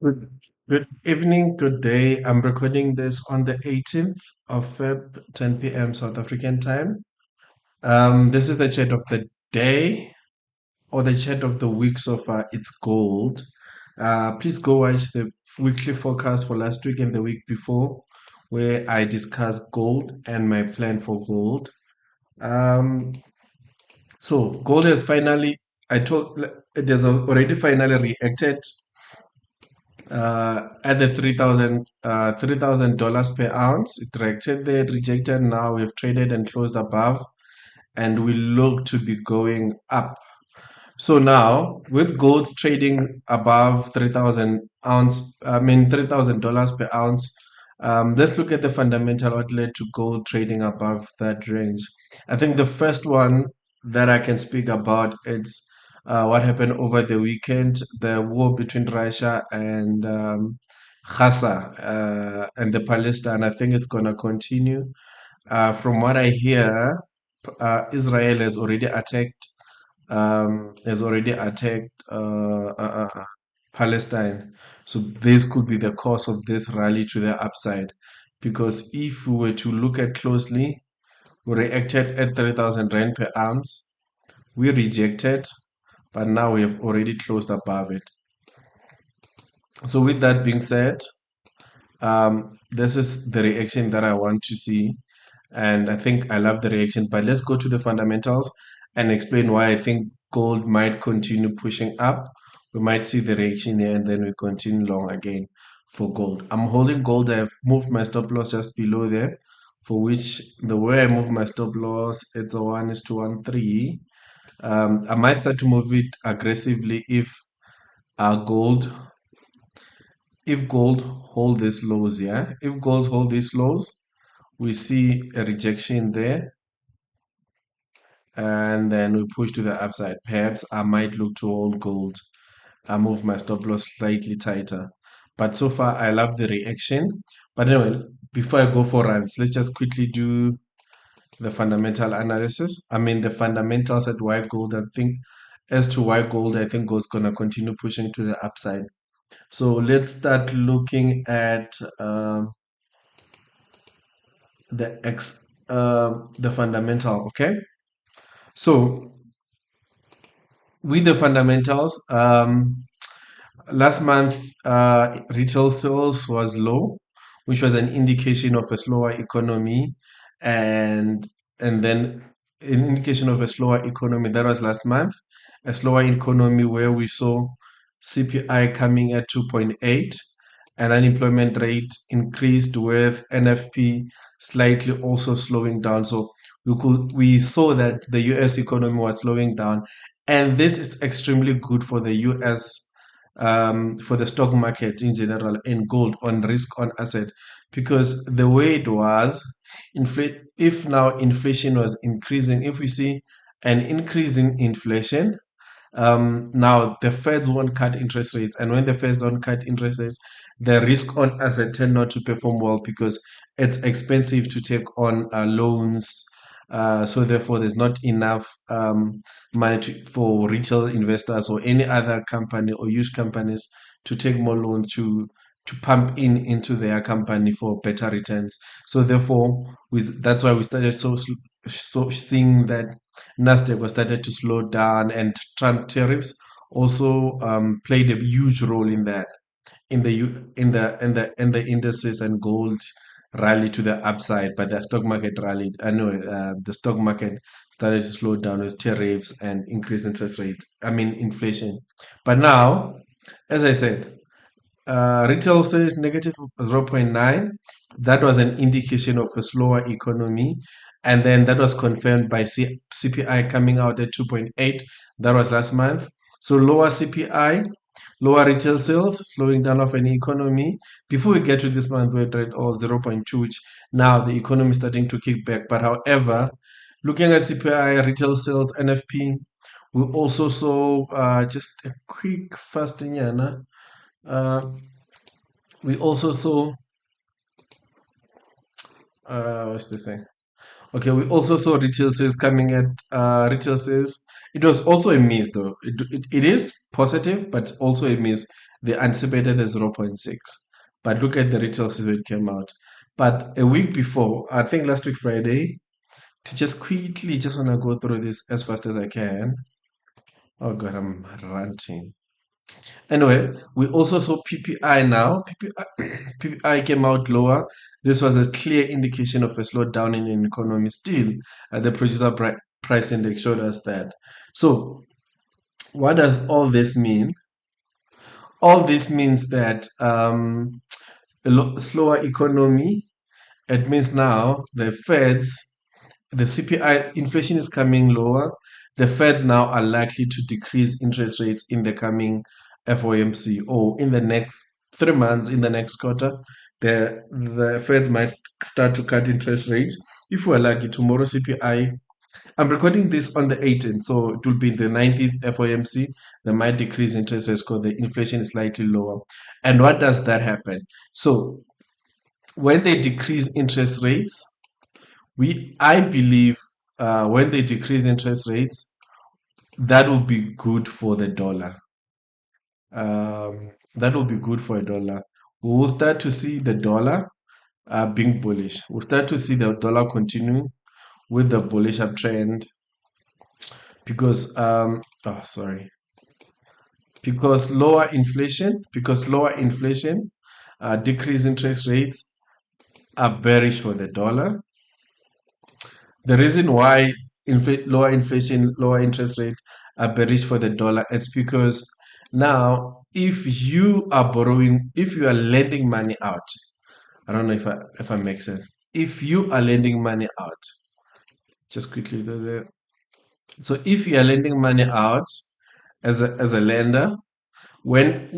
Good, good evening, good day. I'm recording this on the 18th of Feb, 10 p.m. South African time. This is the chat of the day or the chat of the week so far. It's gold. Please go watch the weekly forecast for last week and the week before, where I discussed gold and my plan for gold. Um, so gold has finally, it has already finally reacted at the $3,000 per ounce. It reacted there, rejected. Now we've traded and closed above, and we look to be going up. So now with gold trading above 3,000 dollars per ounce. Let's look at the fundamental outlet to gold trading above that range. I think the first one that I can speak about is what happened over the weekend, the war between Russia and Gaza and the Palestine. I think it's gonna continue. From what I hear, Israel has already attacked Palestine. So this could be the cause of this rally to the upside. Because if we were to look at closely, we reacted at 3,000 Rand per ounce. We rejected, but now we have already closed above it. So with that being said, this is the reaction that I want to see. And I think I love the reaction. But let's go to the fundamentals and explain why I think gold might continue pushing up. We might see the reaction here and then we continue long again for gold. I'm holding gold. I've moved my stop loss just below there, for which the way I move my stop loss, it's a 1:13. I might start to move it aggressively uh, gold if gold hold these lows. Yeah, if gold hold these lows, we see a rejection there, and then we push to the upside. Perhaps I might look to hold gold. I move my stop loss slightly tighter, but so far I love the reaction. But anyway, before I go for runs, let's just quickly do the fundamental analysis. I mean the fundamentals at why gold. I think as to why gold, I think gold's gonna continue pushing to the upside. So let's start looking at the fundamental. Okay, so with the fundamentals, last month retail sales was low, which was an indication of a slower economy, and then an indication of a slower economy. That was last month, a slower economy where we saw CPI coming at 2.8 and unemployment rate increased with NFP slightly also slowing down. So we saw that the US economy was slowing down, and this is extremely good for the US, for the stock market in general, and gold on risk on asset, because the way it was, if now inflation was increasing, if we see an increase in inflation, now the Feds won't cut interest rates, and when the Feds don't cut interest rates, the risk on asset tend not to perform well because it's expensive to take on loans. So therefore, there's not enough money for retail investors or any other company or huge companies to take more loans to pump into their company for better returns. So therefore, that's why we started so seeing that Nasdaq was started to slow down, and Trump tariffs also played a huge role in that, in the in the indices, and gold rallied to the upside, but the stock market rallied. I know the stock market started to slow down with tariffs and increased interest rate. I mean inflation. But now, as I said, retail sales negative 0.9. That was an indication of a slower economy. And then that was confirmed by CPI coming out at 2.8. That was last month. So lower CPI, lower retail sales, slowing down of an economy. Before we get to this month, we had all 0.2, which now the economy is starting to kick back. But however, looking at CPI, retail sales, NFP, we also saw just a quick fasting. Uh, we also saw what's this thing? Okay, we also saw retail sales coming at retail sales It was also a miss though. It is positive, but also a miss. They anticipated the zero point 0.6. But look at the retail sales it came out. But a week before, I think last week Friday, to just quickly just want to go through this as fast as I can. Oh God, I'm ranting. Anyway, we also saw PPI now. PPI came out lower. This was a clear indication of a slowdown in the economy. Still, the price index showed us that. So, what does all this mean? All this means that slower economy. It means now the CPI inflation is coming lower. The Feds now are likely to decrease interest rates in the coming FOMC or in the next 3 months, in the next quarter. The Feds might start to cut interest rates. If we're lucky, tomorrow CPI. I'm recording this on the 18th, so it will be in the 19th FOMC. They might decrease interest rates because the inflation is slightly lower. And what does that happen? So when they decrease interest rates, I believe when they decrease interest rates, that will be good for the dollar. That will be good for a dollar. We will start to see the dollar being bullish. We'll start to see the dollar continuing with the bullish uptrend because because lower inflation, decrease interest rates are bearish for the dollar. The reason why lower inflation, lower interest rate are bearish for the dollar, it's because now if you are borrowing, if you are lending money out, I don't know if I make sense. If you are lending money out, just quickly go there. So if you are lending money out as a lender, when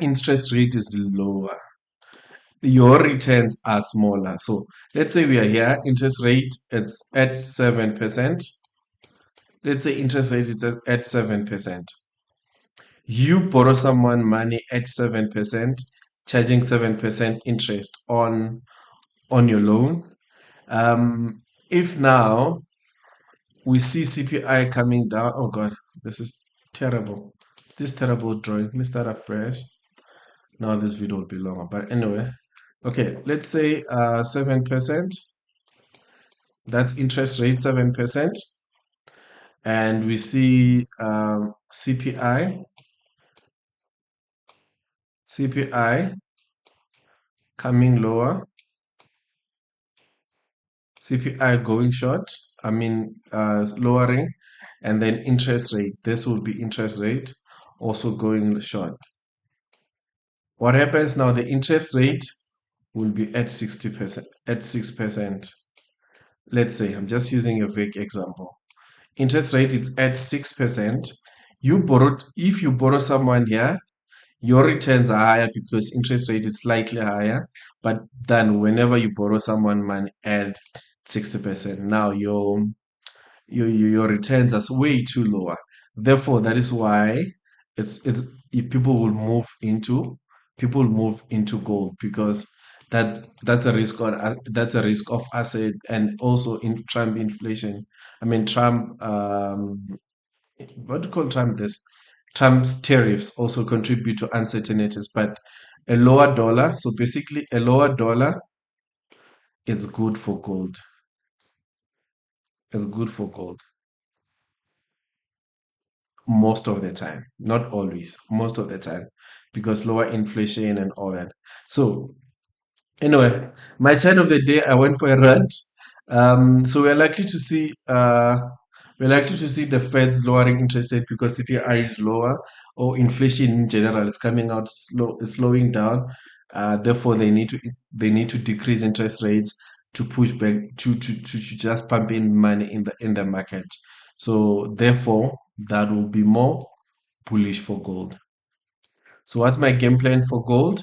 interest rate is lower, your returns are smaller. So let's say we are here, interest rate it's at 7%. Let's say interest rate is at 7%. You borrow someone money at 7%, charging 7% interest on your loan. If now we see CPI coming down, oh God, this is terrible. This terrible drawing. Let me start afresh. Now this video will be longer, but anyway. Okay, let's say 7%. That's interest rate 7%. And we see CPI coming lower, CPI going short, lowering, and then interest rate. This will be interest rate also going short. What happens now? The interest rate will be at 60%, at 6%. Let's say, I'm just using a vague example. Interest rate is at 6%. If you borrow someone here, your returns are higher because interest rate is slightly higher, but then whenever you borrow someone money at 60%, now your returns are way too lower. Therefore, that is why if people move into gold because that's a risk on that's a risk of asset and also in Trump inflation. I mean Trump what do you call Trump this? Trump's tariffs also contribute to uncertainties, but a lower dollar, so basically a lower dollar, it's good for gold. It's good for gold most of the time, not always, most of the time, because lower inflation and all that. So anyway, my chant of the day, I went for a rant. So we're likely to see the Feds lowering interest rate because CPI is lower or inflation in general is coming out is slowing down. Therefore, they need to decrease interest rates to push back to just pump in money in the market. So therefore, that will be more bullish for gold. So what's my game plan for gold?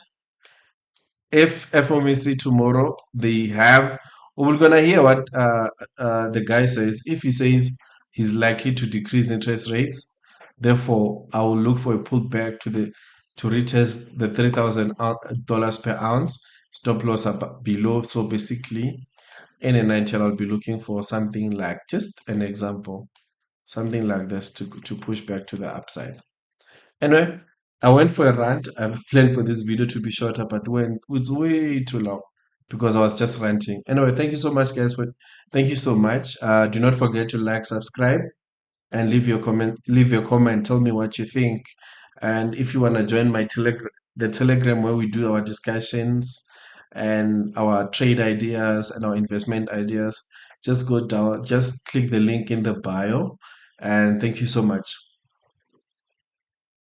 If FOMC tomorrow they have, we're gonna hear what the guy says. If he says he's likely to decrease interest rates, therefore I will look for a pullback to retest the $3,000 per ounce stop loss below. So basically, in a nutshell, I'll be looking for something like just an example, something like this to push back to the upside. Anyway, I went for a rant. I planned for this video to be shorter, but it's way too long because I was just ranting. Anyway, thank you so much, guys. Thank you so much. Do not forget to like, subscribe, and leave your comment. Leave your comment. Tell me what you think, and if you want to join my Telegram where we do our discussions and our trade ideas and our investment ideas, just go down. Just click the link in the bio, and thank you so much.